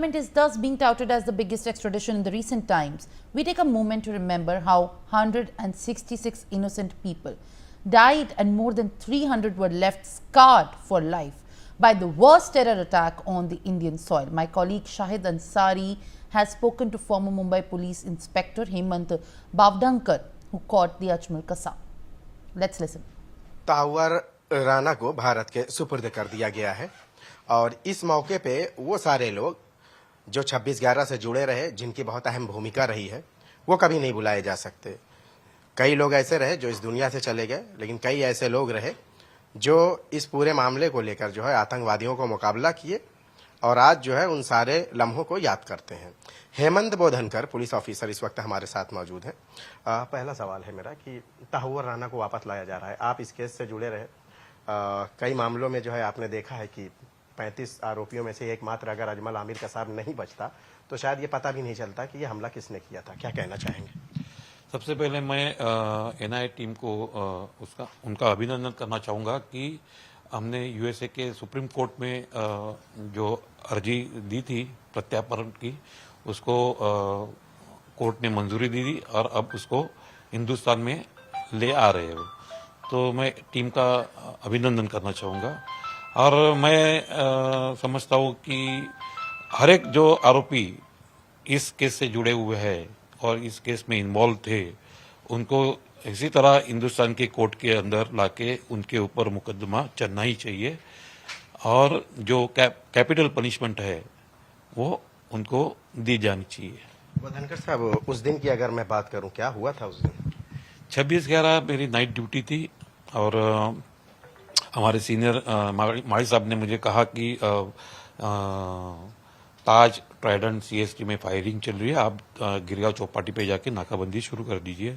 Is thus being touted as the biggest extradition in the recent times, we take a moment to remember how 166 innocent people died and more than 300 were left scarred for life by the worst terror attack on the Indian soil. My colleague Shahid Ansari has spoken to former Mumbai Police Inspector Hemant Bavdankar, who caught the Ajmal Qassam. Let's listen. Tower Rana को भारत के सुपुर्द कर दिया गया है और इस मौके पे वो सारे लोग जो 26/11 से जुड़े रहे, जिनकी बहुत अहम भूमिका रही है, वो कभी नहीं भुलाए जा सकते। कई लोग ऐसे रहे जो इस दुनिया से चले गए, लेकिन कई ऐसे लोग रहे जो इस पूरे मामले को लेकर जो है आतंकवादियों को मुकाबला किए और आज जो है उन सारे लम्हों को याद करते हैं। हेमंत बोधनकर पुलिस ऑफिसर इस वक्त हमारे साथ मौजूद हैं। पहला सवाल है मेरा कि तावर राणा को वापस लाया जा रहा है, आप इस केस से जुड़े रहे, कई मामलों में जो है आपने देखा है कि 35 आरोपियों में से एकमात्र अगर अजमल आमिर कसाब नहीं बचता तो शायद ये पता भी नहीं चलता कि ये हमला किसने किया था। क्या कहना चाहेंगे? सबसे पहले मैं एनआईए टीम को उनका अभिनंदन करना चाहूँगा कि हमने यूएसए के सुप्रीम कोर्ट में जो अर्जी दी थी प्रत्यार्पण की, उसको कोर्ट ने मंजूरी दी थी और अब उसको हिंदुस्तान में ले आ रहे हो, तो मैं टीम का अभिनंदन करना चाहूँगा। और मैं समझता हूँ कि हर एक जो आरोपी इस केस से जुड़े हुए हैं और इस केस में इन्वॉल्व थे, उनको इसी तरह हिंदुस्तान के कोर्ट के अंदर लाके उनके ऊपर मुकदमा चलना ही चाहिए और जो कैपिटल पनिशमेंट है वो उनको दी जानी चाहिए। बोधनकर साहब, उस दिन की अगर मैं बात करूं, क्या हुआ था उस दिन? 26/11 मेरी नाइट ड्यूटी थी और हमारे सीनियर माड़ी साहब ने मुझे कहा कि ताज ट्राइडेंट सीएसटी में फायरिंग चल रही है, आप गिरगांव चौपाटी पे जाके नाकाबंदी शुरू कर दीजिए।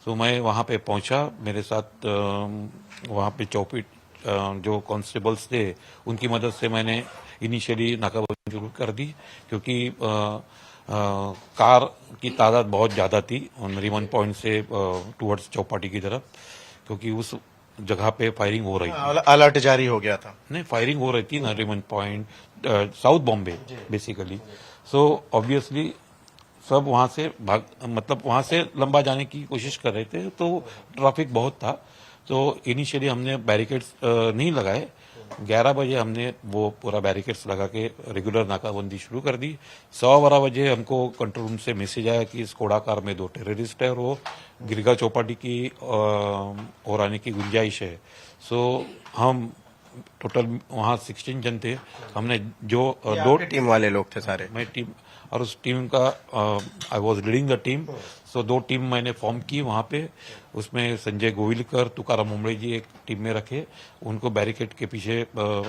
तो मैं वहाँ पे पहुँचा, मेरे साथ वहाँ पे चौकी जो कांस्टेबल्स थे उनकी मदद से मैंने इनिशियली नाकाबंदी शुरू कर दी, क्योंकि कार की तादाद बहुत ज़्यादा थी नरीमन पॉइंट से टुवर्ड्स चौपाटी की तरफ, क्योंकि उस जगह पे फायरिंग हो रही थी। अलर्ट जारी हो गया था? नहीं, फायरिंग हो रही थी Nariman point, south Bombay basically. So obviously सब वहां से मतलब वहां से लंबा जाने की कोशिश कर रहे थे, तो ट्रैफिक बहुत था। तो इनिशियली हमने बैरिकेड्स नहीं लगाए, 11 बजे हमने वो पूरा बैरिकेड्स लगा के रेगुलर नाकाबंदी शुरू कर दी। 12:15 बजे हमको कंट्रोल रूम से मैसेज आया कि इस कोड़ा कार में 2 टेररिस्ट है और वो गिरगांव चौपाटी की और आने की गुंजाइश है। सो हम टोटल वहाँ 16 जन थे। हमने जो 2 टीम वाले लोग थे सारे? मैं टीम, और उस टीम का I was leading the team. So 2 team मैंने फॉर्म की वहाँ पे, उसमें संजय गोविलकर, तुकाराम मुंबड़े जी एक टीम में रखे, उनको बैरिकेड के पीछे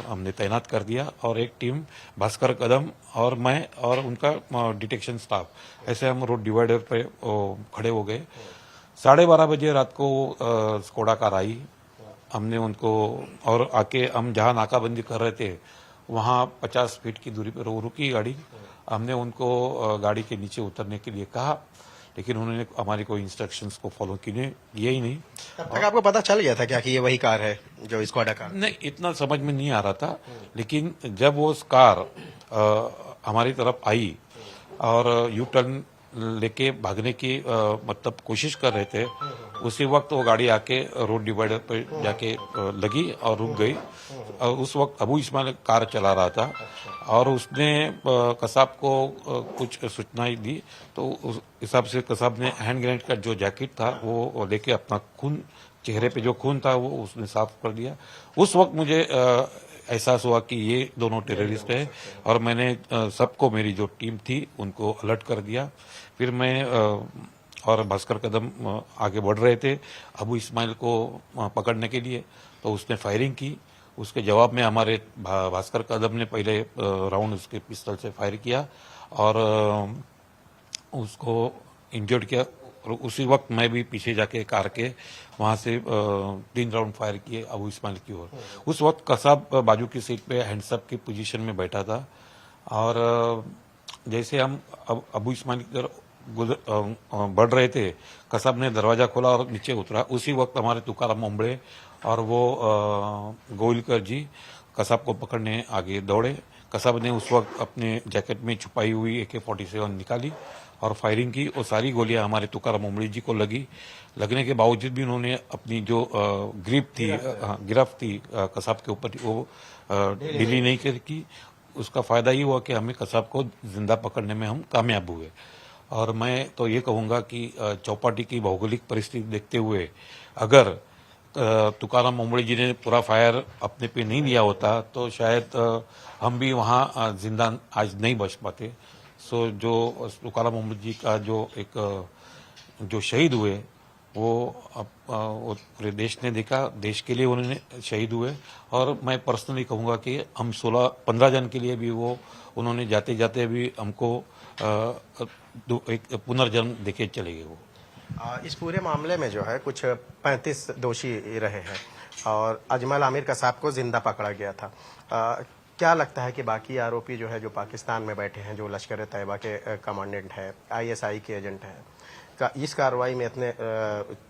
हमने तैनात कर दिया, और एक टीम भास्कर कदम और मैं और उनका डिटेक्शन स्टाफ, ऐसे हम रोड डिवाइडर पे खड़े हो गए। 12:30 बजे रात को स्कोडा कार आई, हमने उनको और आके हम जहाँ नाकाबंदी कर रहे थे वहाँ 50 फीट की दूरी पर रुकी गाड़ी। हमने उनको गाड़ी के नीचे उतरने के लिए कहा, लेकिन उन्होंने हमारी कोई इंस्ट्रक्शंस को फॉलो किए ही नहीं। तब तक आपको पता चल गया था क्या कि ये वही कार है जो स्क्वाडा कार? नहीं, इतना समझ में नहीं आ रहा था, लेकिन जब वो कार हमारी तरफ आई और यू टर्न लेके भागने की मतलब कोशिश कर रहे थे, उसी वक्त वो गाड़ी आके रोड डिवाइडर पर जाके लगी और रुक गई। उस वक्त अबू इस्माइल कार चला रहा था और उसने कसाब को कुछ सूचनाएं दी, तो उस हिसाब से कसाब ने हैंड ग्रेनेड का जो जैकेट था वो लेके अपना खून, चेहरे पे जो खून था वो उसने साफ कर दिया। उस वक्त मुझे एहसास हुआ कि ये दोनों टेररिस्ट है, और मैंने सबको, मेरी जो टीम थी उनको अलर्ट कर दिया। फिर मैं और भास्कर कदम आगे बढ़ रहे थे अबू इस्माइल को पकड़ने के लिए, तो उसने फायरिंग की। उसके जवाब में हमारे भास्कर कदम ने पहले राउंड उसके पिस्टल से फायर किया और उसको इंजर्ड किया, और उसी वक्त मैं भी पीछे जाके कार के वहां से 3 राउंड फायर किए अबू इस्माइल की ओर। उस वक्त कसाब बाजू की सीट पे हैंड्सअप की पोजीशन में बैठा था, और जैसे हम अबू इस्माइल की तरफ बढ़ रहे थे, कसाब ने दरवाजा खोला और नीचे उतरा। उसी वक्त हमारे तुकाराम मुंबड़े और वो गोविलकर जी कसाब को पकड़ने आगे दौड़े। कसाब ने उस वक्त अपने जैकेट में छुपाई हुई AK-47 निकाली और फायरिंग की। और सारी गोलियां हमारे तुकाराम ओमड़ी जी को लगने के बावजूद भी उन्होंने अपनी जो गिरफ्त थी कसाब के ऊपर, वो ढीली नहीं की। उसका फायदा ये हुआ कि हमें कसाब को जिंदा पकड़ने में हम कामयाब हुए। और मैं तो ये कहूँगा कि चौपाटी की भौगोलिक परिस्थिति देखते हुए अगर तुकाराम ओमड़ी जी ने पूरा फायर अपने पे नहीं लिया होता तो शायद हम भी वहाँ जिंदा आज नहीं बच पाते। सो जो तुकाराम ओमड़ी जी का जो शहीद हुए वो पूरे देश ने देखा, देश के लिए उन्होंने शहीद हुए। और मैं पर्सनली कहूँगा कि हम 15 जन के लिए भी उन्होंने जाते जाते भी हमको एक पुनर्जन्म देके चले गए वो। इस पूरे मामले में जो है कुछ 35 दोषी रहे हैं और अजमल आमिर कसाब को जिंदा पकड़ा गया था। क्या लगता है कि बाकी आरोपी जो है जो पाकिस्तान में बैठे हैं, जो लश्कर तैयबा के कमांडेंट है, ISI के एजेंट हैं, इस कार्रवाई में इतने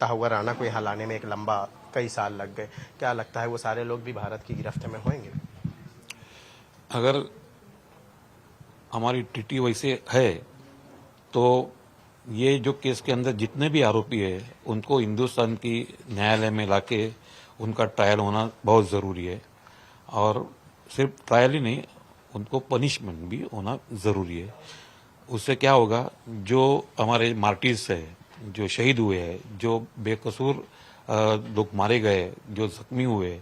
तहव्वुर राना को यहाँ लाने में एक लंबा कई साल लग गए, क्या लगता है वो सारे लोग भी भारत की गिरफ्त में होंगे? अगर हमारी टीटी वैसे है तो ये जो केस के अंदर जितने भी आरोपी है उनको हिंदुस्तान की न्यायालय में लाके उनका ट्रायल होना बहुत ज़रूरी है। और सिर्फ ट्रायल ही नहीं, उनको पनिशमेंट भी होना ज़रूरी है। उससे क्या होगा, जो हमारे मार्टिर्स है, जो शहीद हुए हैं, जो बेकसूर लोग मारे गए, जो जख्मी हुए,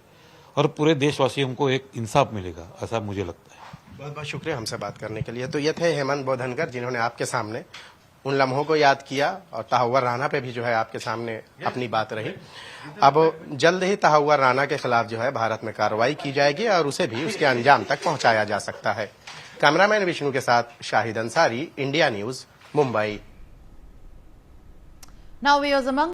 और पूरे देशवासियों को एक इंसाफ मिलेगा, ऐसा मुझे लगता है। बहुत बहुत शुक्रिया हमसे बात करने के लिए। तो ये थे हेमंत बोधनकर, जिन्होंने आपके सामने उन लम्हों को याद किया और तहव्वुर राना पे भी जो है आपके सामने अपनी बात रही। अब जल्द ही तहव्वुर राना के खिलाफ जो है भारत में कार्रवाई की जाएगी और उसे भी उसके अंजाम तक पहुंचाया जा सकता है। कैमरामैन विष्णु के साथ Shahid Ansari, India news, Mumbai. Now, viewers, among